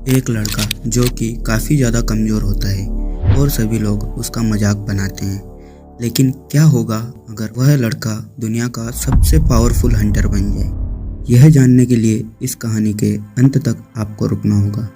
एक लड़का जो कि काफ़ी ज़्यादा कमज़ोर होता है और सभी लोग उसका मजाक बनाते हैं। लेकिन क्या होगा अगर वह लड़का दुनिया का सबसे पावरफुल हंटर बन जाए? यह जानने के लिए इस कहानी के अंत तक आपको रुकना होगा।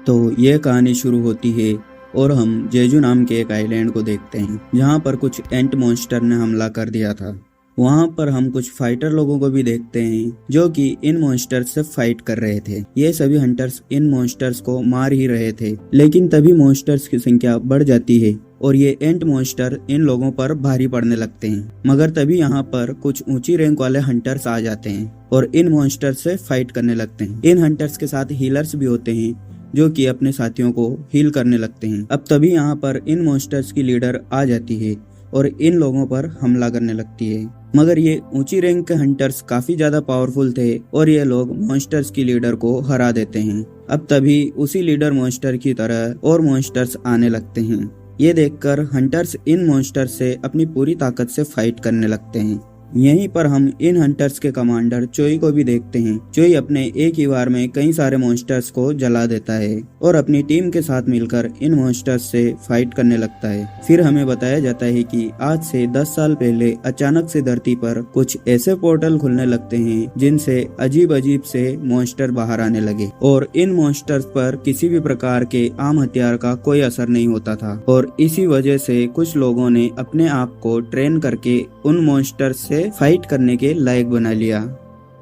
तो यह कहानी शुरू होती है और हम जेजू नाम के एक आइलैंड को देखते हैं जहाँ पर कुछ एंट मॉन्स्टर ने हमला कर दिया था। वहाँ पर हम कुछ फाइटर लोगों को भी देखते हैं जो कि इन मॉन्स्टर्स से फाइट कर रहे थे। ये सभी हंटर्स इन मॉन्स्टर्स को मार ही रहे थे, लेकिन तभी मॉन्स्टर्स की संख्या बढ़ जाती है और ये एंट मॉन्स्टर इन लोगों पर भारी पड़ने लगते हैं। मगर तभी यहाँ पर कुछ ऊंची रैंक वाले हंटर्स आ जाते हैं और इन मॉन्स्टर्स से फाइट करने लगते हैं। इन हंटर्स के साथ हीलर्स भी होते हैं जो कि अपने साथियों को हील करने लगते हैं। अब तभी यहाँ पर इन मॉन्स्टर्स की लीडर आ जाती है और इन लोगों पर हमला करने लगती है। मगर ये ऊंची रैंक के हंटर्स काफी ज्यादा पावरफुल थे और ये लोग मॉन्स्टर्स की लीडर को हरा देते हैं। अब तभी उसी लीडर मॉन्स्टर की तरह और मॉन्स्टर्स आने लगते हैं। ये देखकर हंटर्स इन मॉन्स्टर्स से अपनी पूरी ताकत से फाइट करने लगते हैं। यहीं पर हम इन हंटर्स के कमांडर चोई को भी देखते हैं। चोई अपने एक ही बार में कई सारे मॉन्स्टर्स को जला देता है और अपनी टीम के साथ मिलकर इन मॉन्स्टर्स से फाइट करने लगता है। फिर हमें बताया जाता है कि आज से 10 साल पहले अचानक से धरती पर कुछ ऐसे पोर्टल खुलने लगते हैं जिनसे अजीब अजीब से मॉन्स्टर बाहर आने लगे और इन मॉन्स्टर्स पर किसी भी प्रकार के आम हथियार का कोई असर नहीं होता था और इसी वजह से कुछ लोगों ने अपने आप को ट्रेन करके उन मॉन्स्टर्स से फाइट करने के लायक बना लिया।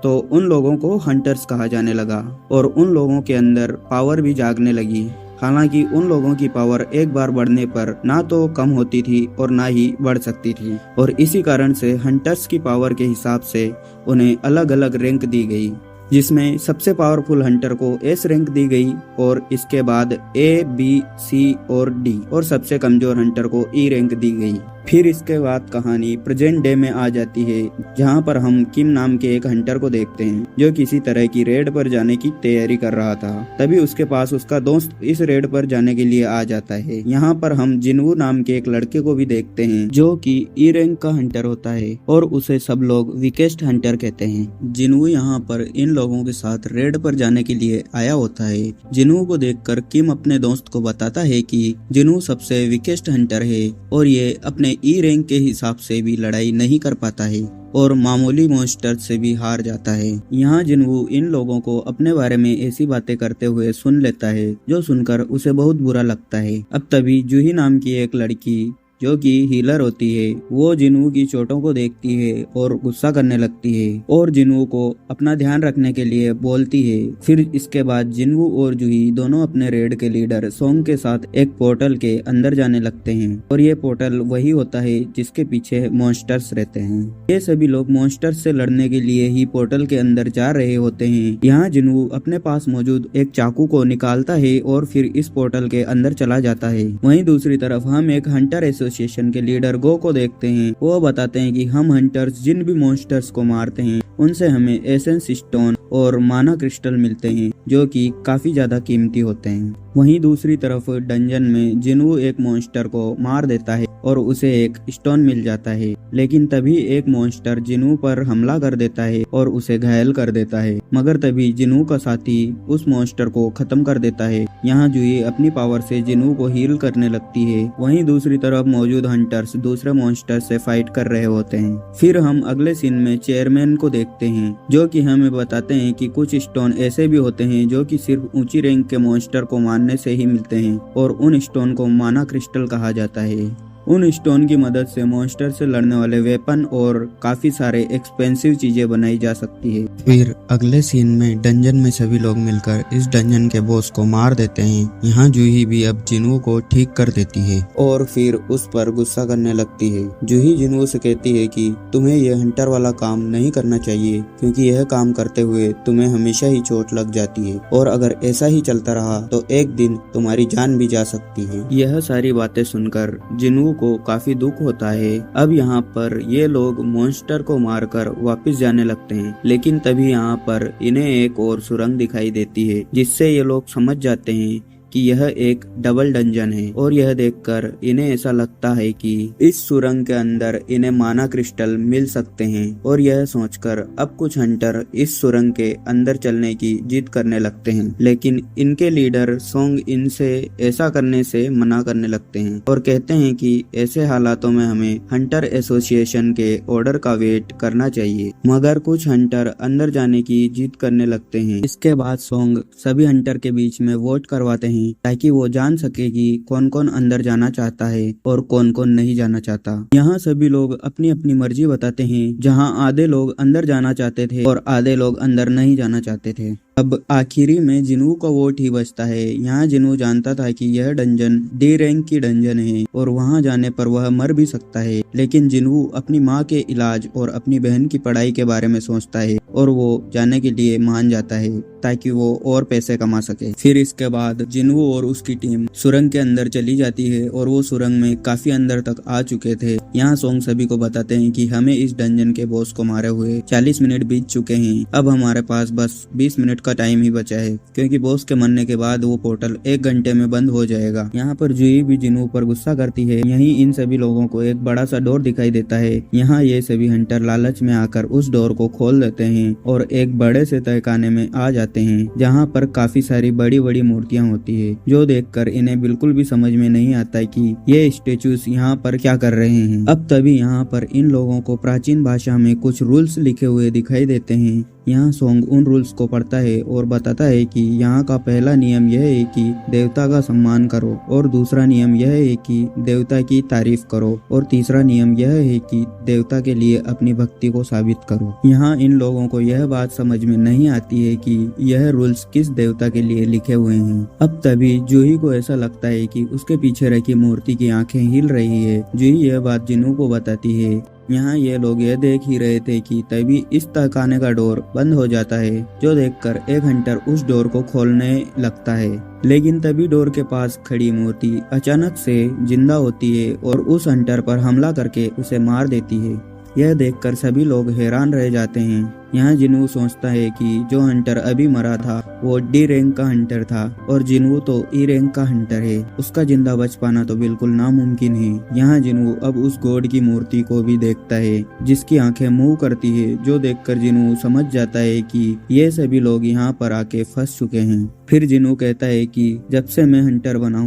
तो उन लोगों को हंटर्स कहा जाने लगा और उन लोगों के अंदर पावर भी जागने लगी। हालांकि उन लोगों की पावर एक बार बढ़ने पर ना तो कम होती थी और ना ही बढ़ सकती थी और इसी कारण से हंटर्स की पावर के हिसाब से उन्हें अलग अलग रैंक दी गई, जिसमें सबसे पावरफुल हंटर को एस रैंक दी गई और इसके बाद ए, बी, सी और डी और सबसे कमजोर हंटर को ई रैंक दी गई। फिर इसके बाद कहानी प्रेजेंट डे में आ जाती है जहां पर हम किम नाम के एक हंटर को देखते हैं जो किसी तरह की रेड पर जाने की तैयारी कर रहा था। तभी उसके पास उसका दोस्त इस रेड पर जाने के लिए आ जाता है। यहाँ पर हम जिनवू नाम के एक लड़के को भी देखते हैं जो कि ई रैंक का हंटर होता है और उसे सब लोग वीकेस्ट हंटर कहते हैं। जिनवू यहाँ पर इन लोगों के साथ रेड पर जाने के लिए आया होता है। जिनवू को देखकर किम अपने दोस्त को बताता है कि जिनवू सबसे वीकेस्ट हंटर है और ये अपने ई रैंक के हिसाब से भी लड़ाई नहीं कर पाता है और मामूली मॉन्स्टर से भी हार जाता है। यहाँ जिनवू इन लोगों को अपने बारे में ऐसी बातें करते हुए सुन लेता है जो सुनकर उसे बहुत बुरा लगता है। अब तभी जूही नाम की एक लड़की जो कि हीलर होती है वो जिनवू की चोटों को देखती है और गुस्सा करने लगती है और जिनवू को अपना ध्यान रखने के लिए बोलती है। फिर इसके बाद जिनवू और जूही दोनों अपने रेड के लीडर सोंग के साथ एक पोर्टल के अंदर जाने लगते हैं और ये पोर्टल वही होता है जिसके पीछे मॉन्स्टर्स रहते हैं। ये सभी लोग मॉन्स्टर्स से लड़ने के लिए ही पोर्टल के अंदर जा रहे होते हैं। यहाँ जिनवू अपने पास मौजूद एक चाकू को निकालता है और फिर इस पोर्टल के अंदर चला जाता है। वहीं दूसरी तरफ हम एक हंटर एसोसिएशन के लीडर गो को देखते हैं। वो बताते हैं कि हम हंटर्स जिन भी मॉन्स्टर्स को मारते हैं उनसे हमें एसेंस स्टोन और माना क्रिस्टल मिलते हैं जो कि काफी ज्यादा कीमती होते हैं। वहीं दूसरी तरफ डंजन में जिनवू एक मॉन्स्टर को मार देता है और उसे एक स्टोन मिल जाता है, लेकिन तभी एक मॉन्स्टर जिनवू पर हमला कर देता है और उसे घायल कर देता है। मगर तभी जिनवू का साथी उस मॉन्स्टर को खत्म कर देता है। यहाँ जूही अपनी पावर से जिनवू को हील करने लगती है। वहीं दूसरी तरफ मौजूद हंटर्स दूसरे मॉन्स्टर से फाइट कर रहे होते हैं। फिर हम अगले सीन में चेयरमैन को देखते हैं जो कि हमें बताते हैं कि कुछ स्टोन ऐसे भी होते हैं जो कि सिर्फ ऊंची रैंक के मॉन्स्टर को मारने से ही मिलते हैं और उन स्टोन को माना क्रिस्टल कहा जाता है। उन स्टोन की मदद से मॉन्स्टर से लड़ने वाले वेपन और काफी सारे एक्सपेंसिव चीजें बनाई जा सकती है। फिर अगले सीन में डंजन में सभी लोग मिलकर इस डंजन के बॉस को मार देते हैं। यहाँ जूही भी अब जिनवू को ठीक कर देती है और फिर उस पर गुस्सा करने लगती है। जूही जिनवू से कहती है कि तुम्हें यह हंटर वाला काम नहीं करना चाहिए क्योंकि यह काम करते हुए तुम्हें हमेशा ही चोट लग जाती है और अगर ऐसा ही चलता रहा तो एक दिन तुम्हारी जान भी जा सकती है। यह सारी बातें सुनकर जिनवू को काफी दुख होता है। अब यहाँ पर ये लोग मॉन्स्टर को मारकर वापस जाने लगते हैं, लेकिन तभी यहाँ पर इन्हें एक और सुरंग दिखाई देती है जिससे ये लोग समझ जाते हैं कि यह एक डबल डंजन है और यह देखकर इन्हें ऐसा लगता है कि इस सुरंग के अंदर इन्हें माना क्रिस्टल मिल सकते हैं और यह सोचकर अब कुछ हंटर इस सुरंग के अंदर चलने की जिद करने लगते हैं, लेकिन इनके लीडर सोंग इनसे ऐसा करने से मना करने लगते हैं और कहते हैं कि ऐसे हालातों में हमें हंटर एसोसिएशन के ऑर्डर का वेट करना चाहिए। मगर कुछ हंटर अंदर जाने की जिद करने लगते हैं। इसके बाद सोंग सभी हंटर के बीच में वोट करवाते हैं ताकि वो जान सके कि कौन कौन अंदर जाना चाहता है और कौन कौन नहीं जाना चाहता। यहाँ सभी लोग अपनी अपनी मर्जी बताते हैं, जहाँ आधे लोग अंदर जाना चाहते थे और आधे लोग अंदर नहीं जाना चाहते थे। अब आखिरी में जिन्हू का वोट ही बचता है। यहाँ जिन्हू जानता था कि यह डंजन डी रैंक की डंजन है और वहाँ जाने पर वह मर भी सकता है, लेकिन जिन्हू अपनी माँ के इलाज और अपनी बहन की पढ़ाई के बारे में सोचता है और वो जाने के लिए मान जाता है ताकि वो और पैसे कमा सके। फिर इसके बाद जिन्हू और उसकी टीम सुरंग के अंदर चली जाती है और वो सुरंग में काफी अंदर तक आ चुके थे। यहाँ सोंग सभी को बताते हैं कि हमें इस डंजन के बॉस को मारे हुए 40 मिनट बीत चुके हैं। अब हमारे पास बस 20 मिनट का टाइम ही बचा है, क्योंकि बॉस के मरने के बाद वो पोर्टल 1 घंटे में बंद हो जाएगा। यहाँ पर जूही भी जिन्हू पर गुस्सा करती है। यहीं इन सभी लोगों को एक बड़ा सा डोर दिखाई देता है। यहाँ ये सभी हंटर लालच में आकर उस डोर को खोल देते हैं और एक बड़े से तहखाने में आ जाते हैं, जहाँ पर काफी सारी बड़ी बड़ी मूर्तियाँ होती है, जो देखकर इन्हें बिल्कुल भी समझ में नहीं आता है कि ये स्टेचूज यहाँ पर क्या कर रहे हैं। अब तभी यहाँ पर इन लोगों को प्राचीन भाषा में कुछ रूल्स लिखे हुए दिखाई देते हैं। यहाँ सोंग उन रूल्स को पढ़ता है और बताता है कि यहाँ का पहला नियम यह है कि देवता का सम्मान करो, और दूसरा नियम यह है कि देवता की तारीफ करो, और तीसरा नियम यह है कि देवता के लिए अपनी भक्ति को साबित करो। यहाँ इन लोगों को यह बात समझ में नहीं आती है कि यह रूल्स किस देवता के लिए लिखे हुए हैं। अब तभी जूही को ऐसा लगता है कि उसके पीछे रखी मूर्ति की आंखें हिल रही है। जूही यह बात जिन्हू को बताती है। यहाँ ये लोग यह देख ही रहे थे कि तभी इस तहखाने का डोर बंद हो जाता है, जो देखकर एक हंटर उस डोर को खोलने लगता है, लेकिन तभी डोर के पास खड़ी मूर्ति अचानक से जिंदा होती है और उस हंटर पर हमला करके उसे मार देती है। यह देखकर सभी लोग हैरान रह जाते हैं। यहाँ जिन्हू सोचता है कि जो हंटर अभी मरा था वो डी रैंक का हंटर था और जिन्हू तो ई रैंक का हंटर है, उसका जिंदा बच पाना तो बिल्कुल नामुमकिन है। यहाँ जिन्हू अब उस गॉड की मूर्ति को भी देखता है, जिसकी आंखें मूव करती है, जो देखकर जिन्हू समझ जाता है कि ये सभी लोग यहाँ पर आके फंस चुके हैं। फिर जिन्हू कहता है कि जब से मैं हंटर बना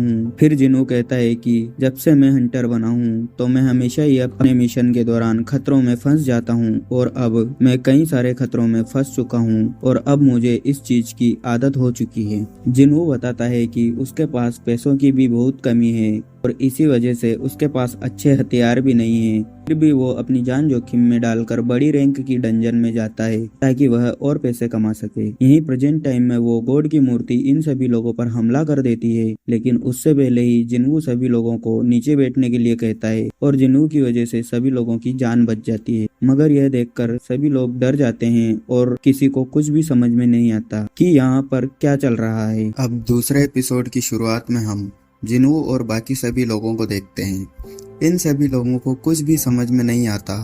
हूँ तो मैं हमेशा ही अपने मिशन के दौरान खतरों में फंस जाता हूँ, और अब मैं कई सारे खतरों में फंस चुका हूँ और अब मुझे इस चीज की आदत हो चुकी है। जिन्हू बताता है कि उसके पास पैसों की भी बहुत कमी है और इसी वजह से उसके पास अच्छे हथियार भी नहीं है। फिर भी वो अपनी जान जोखिम में डालकर बड़ी रैंक की डंजन में जाता है ताकि वह और पैसे कमा सके। यहीं प्रेजेंट टाइम में वो गॉड की मूर्ति इन सभी लोगों पर हमला कर देती है, लेकिन उससे पहले ही जिन्हू सभी लोगों को नीचे बैठने के लिए कहता है और जिन्हू की वजह से सभी लोगों की जान बच जाती है। मगर यह देखकर सभी लोग डर जाते हैं और किसी को कुछ भी समझ में नहीं आता कि यहाँ पर क्या चल रहा है। अब दूसरे एपिसोड की शुरुआत में हम जिन्हू और बाकी सभी लोगों को देखते हैं। इन सभी लोगों को कुछ भी समझ में नहीं आता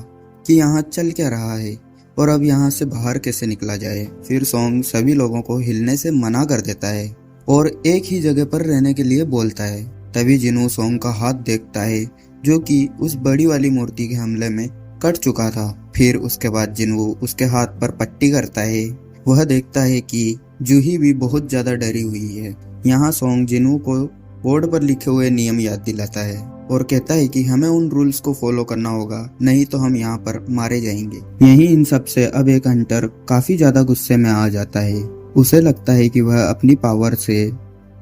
कि यहाँ चल क्या रहा है और अब यहाँ से बाहर कैसे निकला जाए। फिर सोंग सभी लोगों को हिलने से मना कर देता है और एक ही जगह पर रहने के लिए बोलता है। तभी जिन्हू सोंग का हाथ देखता है, जो कि उस बड़ी वाली मूर्ति के हमले में कट चुका था। फिर उसके बाद जिन्हू उसके हाथ पर पट्टी करता है। वह देखता है कि जूही भी बहुत ज्यादा डरी हुई है। यहाँ सोंग जिन्हू को बोर्ड पर लिखे हुए नियम याद दिलाता है और कहता है कि हमें उन रूल्स को फॉलो करना होगा, नहीं तो हम यहाँ पर मारे जाएंगे। यहीं इन सब से अब एक हंटर काफी ज्यादा गुस्से में आ जाता है। उसे लगता है कि वह अपनी पावर से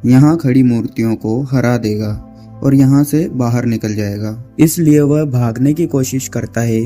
यहाँ खड़ी मूर्तियों को हरा देगा और यहाँ से बाहर निकल जाएगा, इसलिए वह भागने की कोशिश करता है।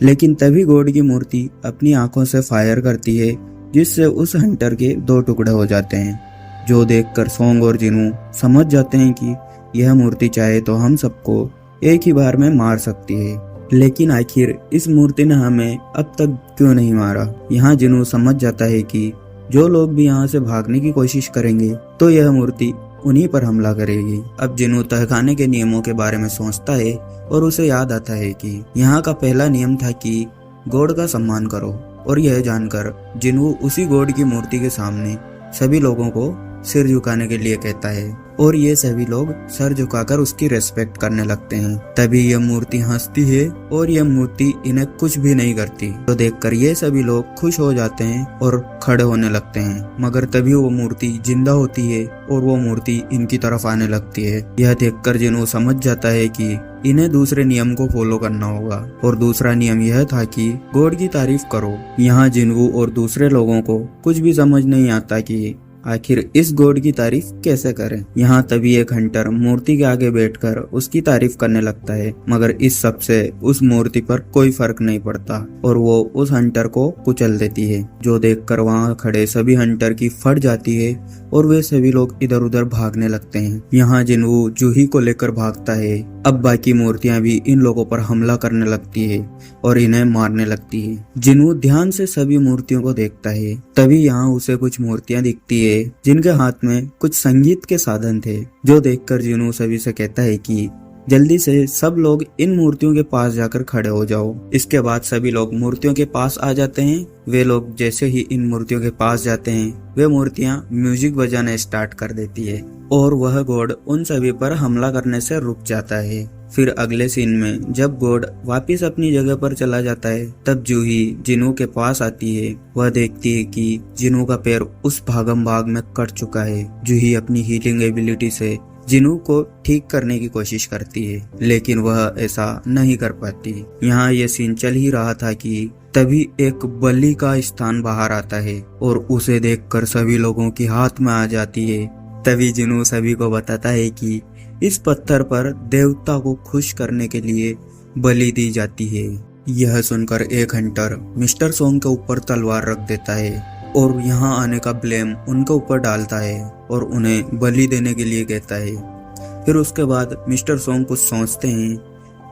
लेकिन तभी गॉड की मूर्ति अपनी आंखों से फायर करती है, जिससे उस हंटर के 2 टुकड़े हो जाते हैं, जो देखकर सोंग और जिन्हू समझ जाते हैं कि यह मूर्ति चाहे तो हम सबको एक ही बार में मार सकती है। लेकिन आखिर इस मूर्ति ने हमें अब तक क्यों नहीं मारा। यहाँ जिन्हू समझ जाता है कि जो लोग भी यहाँ से भागने की कोशिश करेंगे तो यह मूर्ति उन्हीं पर हमला करेगी। अब जिन्हू तहखाने के नियमों के बारे में सोचता है और उसे याद आता है कि यहाँ का पहला नियम था कि गॉड का सम्मान करो, और यह जानकर जिन्हू उसी गॉड की मूर्ति के सामने सभी लोगों को सिर झुकाने के लिए कहता है। और ये सभी लोग सर झुकाकर उसकी रेस्पेक्ट करने लगते हैं। तभी यह मूर्ति हंसती है और यह मूर्ति इन्हें कुछ भी नहीं करती। तो देखकर ये सभी लोग खुश हो जाते हैं और खड़े होने लगते हैं। मगर तभी वो मूर्ति जिंदा होती है और वो मूर्ति इनकी तरफ आने लगती है। यह देखकर जिन्हों समझ जाता है कि इन्हें दूसरे नियम को फॉलो करना होगा, और दूसरा नियम यह था कि गॉड की तारीफ करो। यहाँ जिन्वू और दूसरे लोगों को कुछ भी समझ नहीं आता कि आखिर इस गॉड की तारीफ कैसे करें। यहाँ तभी एक हंटर मूर्ति के आगे बैठकर उसकी तारीफ करने लगता है, मगर इस सब से उस मूर्ति पर कोई फर्क नहीं पड़ता और वो उस हंटर को कुचल देती है, जो देखकर वहाँ खड़े सभी हंटर की फट जाती है और वे सभी लोग इधर उधर भागने लगते हैं। यहाँ जिन्वू जूही को लेकर भागता है। अब बाकी मूर्तियां भी इन लोगों पर हमला करने लगती है और इन्हें मारने लगती है। जिन्वू ध्यान से सभी मूर्तियों को देखता है। तभी यहाँ उसे कुछ मूर्तियां दिखती है जिनके हाथ में कुछ संगीत के साधन थे, जो देखकर जिन्वू सभी से कहता है कि जल्दी से सब लोग इन मूर्तियों के पास जाकर खड़े हो जाओ। इसके बाद सभी लोग मूर्तियों के पास आ जाते हैं। वे लोग जैसे ही इन मूर्तियों के पास जाते हैं, वे मूर्तियां म्यूजिक बजाना स्टार्ट कर देती है और वह गॉड उन सभी पर हमला करने से रुक जाता है। फिर अगले सीन में जब गॉड वापिस अपनी जगह पर चला जाता है, तब जूही जिन्वू के पास आती है। वह देखती है कि जिन्वू का पैर उस भागम भाग में कट चुका है। जूही अपनी हीलिंग एबिलिटी से जिन्वू को ठीक करने की कोशिश करती है, लेकिन वह ऐसा नहीं कर पाती। यहाँ ये सीन चल ही रहा था कि तभी एक बलि का स्थान बाहर आता है और उसे देखकर सभी लोगों की हाथ में आ जाती है। तभी जिन्वू सभी को बताता है कि इस पत्थर पर देवता को खुश करने के लिए बलि दी जाती है। यह सुनकर एक हंटर मिस्टर सोंग के ऊपर तलवार रख देता है और यहाँ आने का ब्लेम उनके ऊपर डालता है और उन्हें बलि देने के लिए कहता है। फिर उसके बाद मिस्टर सोंग कुछ सोचते हैं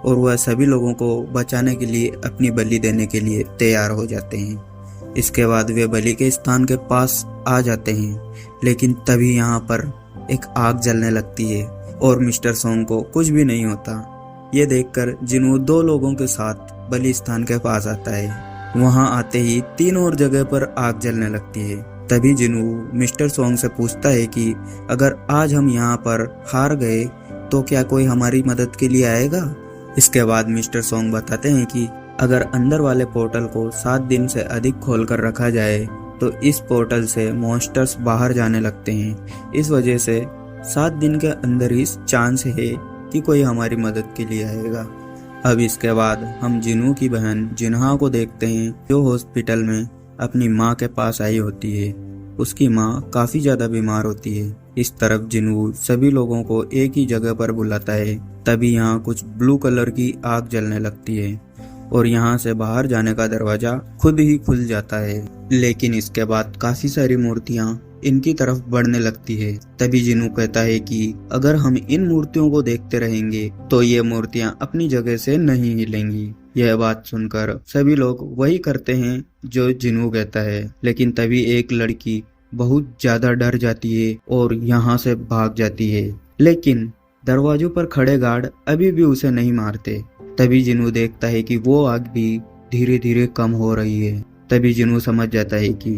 और वह सभी लोगों को बचाने के लिए अपनी बलि देने के लिए तैयार हो जाते हैं। इसके बाद वे बलि के स्थान के पास आ जाते हैं, लेकिन तभी यहाँ पर एक आग जलने लगती है और मिस्टर सोंग को कुछ भी नहीं होता। ये देखकर जिन्वू दो लोगों के साथ बलि स्थान के पास आता है। वहां आते ही तीन और जगह पर आग जलने लगती है। तभी जिन्वू मिस्टर सोंग से पूछता है कि अगर आज हम यहाँ पर हार गए तो क्या कोई हमारी मदद के लिए आएगा। इसके बाद मिस्टर सोंग बताते हैं कि अगर अंदर वाले पोर्टल को 7 दिन से अधिक खोलकर रखा जाए तो इस पोर्टल से मॉन्स्टर्स बाहर जाने लगते हैं। इस वजह से 7 दिन के अंदर ही चांस है कि कोई हमारी मदद के लिए आएगा। अब इसके बाद हम जिन्वू की बहन जिन्हा को देखते हैं, जो हॉस्पिटल में अपनी माँ के पास आई होती है। उसकी माँ काफी ज्यादा बीमार होती है। इस तरफ जिन्वू सभी लोगों को एक ही जगह पर बुलाता है। तभी यहाँ कुछ ब्लू कलर की आग जलने लगती है और यहाँ से बाहर जाने का दरवाजा खुद ही खुल जाता है। लेकिन इसके बाद काफी सारी मूर्तियाँ इनकी तरफ बढ़ने लगती है। तभी जिन्वू कहता है कि अगर हम इन मूर्तियों को देखते रहेंगे तो ये मूर्तियां अपनी जगह से नहीं हिलेंगी। यह बात सुनकर सभी लोग वही करते हैं जो जिन्वू कहता है। लेकिन तभी एक लड़की बहुत ज्यादा डर जाती है और यहाँ से भाग जाती है, लेकिन दरवाजों पर खड़े गार्ड अभी भी उसे नहीं मारते। तभी जिन्वू देखता है कि वो आग भी धीरे धीरे कम हो रही है। तभी जिन्वू समझ जाता है कि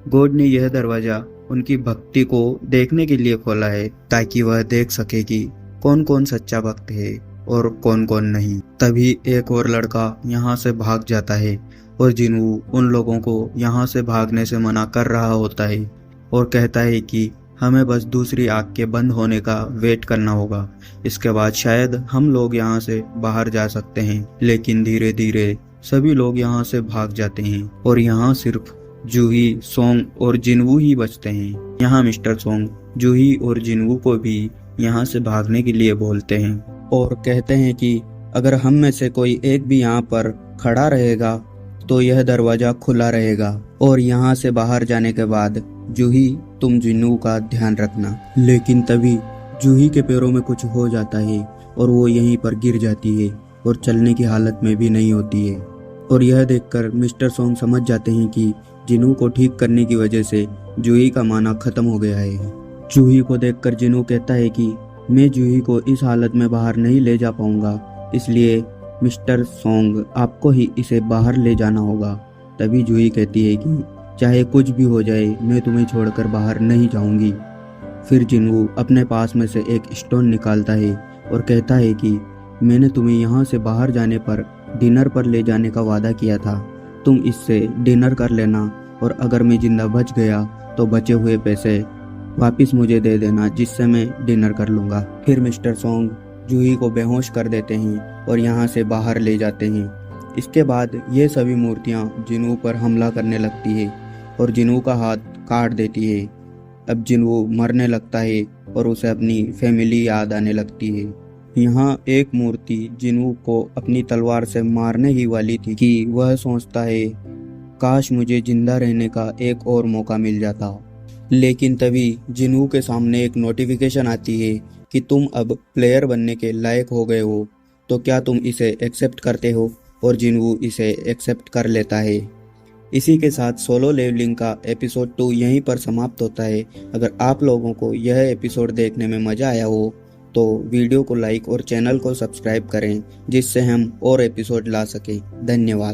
गॉड ने यह दरवाजा उनकी भक्ति को देखने के लिए खोला है, ताकि वह देख सके कि कौन कौन सच्चा भक्त है और कौन कौन नहीं। तभी एक और लड़का यहाँ से भाग जाता है और जिन्वू उन लोगों को यहाँ से भागने से मना कर रहा होता है और कहता है कि हमें बस दूसरी आग के बंद होने का वेट करना होगा। इसके बाद शायद हम लोग यहाँ से बाहर जा सकते हैं। लेकिन धीरे धीरे सभी लोग यहाँ से भाग जाते हैं और यहाँ सिर्फ जूही, सोंग और जिन्वू ही बचते हैं। यहाँ मिस्टर सोंग जूही और जिन्वू को भी यहाँ से भागने के लिए बोलते हैं और कहते हैं कि अगर हम में से कोई एक भी यहाँ पर खड़ा रहेगा तो यह दरवाजा खुला रहेगा और यहाँ से बाहर जाने के बाद जूही तुम जिन्वू का ध्यान रखना। लेकिन तभी जूही के पैरों में कुछ हो जाता है और वो यहीं पर गिर जाती है और चलने की हालत में भी नहीं होती है। और यह देखकर मिस्टर सोंग समझ जाते हैं कि जिन्वू को ठीक करने की वजह से जूही का माना खत्म हो गया है। जूही को देखकर जिन्वू कहता है कि मैं जूही को इस हालत में बाहर नहीं ले जा पाऊंगा, इसलिए मिस्टर सोंग आपको ही इसे बाहर ले जाना होगा। तभी जूही कहती है कि चाहे कुछ भी हो जाए मैं तुम्हें छोड़कर बाहर नहीं जाऊंगी। फिर जिनवू अपने पास में से एक स्टोन निकालता है और कहता है कि मैंने तुम्हें यहाँ से बाहर जाने पर डिनर पर ले जाने का वादा किया था, तुम इससे डिनर कर लेना और अगर मैं जिंदा बच गया तो बचे हुए पैसे वापस मुझे दे देना, जिससे मैं डिनर कर लूँगा। फिर मिस्टर सोंग जूही को बेहोश कर देते हैं और यहाँ से बाहर ले जाते हैं। इसके बाद ये सभी मूर्तियाँ जिनवू पर हमला करने लगती है और जिनवू का हाथ काट देती है। अब जिनवू मरने लगता है और उसे अपनी फैमिली याद आने लगती है। यहाँ एक मूर्ति जिनवू को अपनी तलवार से मारने ही वाली थी कि वह सोचता है काश मुझे जिंदा रहने का एक और मौका मिल जाता। लेकिन तभी जिनवू के सामने एक नोटिफिकेशन आती है कि तुम अब प्लेयर बनने के लायक हो गए हो, तो क्या तुम इसे एक्सेप्ट करते हो? और जिनवू इसे एक्सेप्ट कर लेता है। इसी के साथ सोलो लेवलिंग का एपिसोड 2 यहीं पर समाप्त होता है। अगर आप लोगों को यह एपिसोड देखने में मज़ा आया हो तो वीडियो को लाइक और चैनल को सब्सक्राइब करें, जिससे हम और एपिसोड ला सकें। धन्यवाद।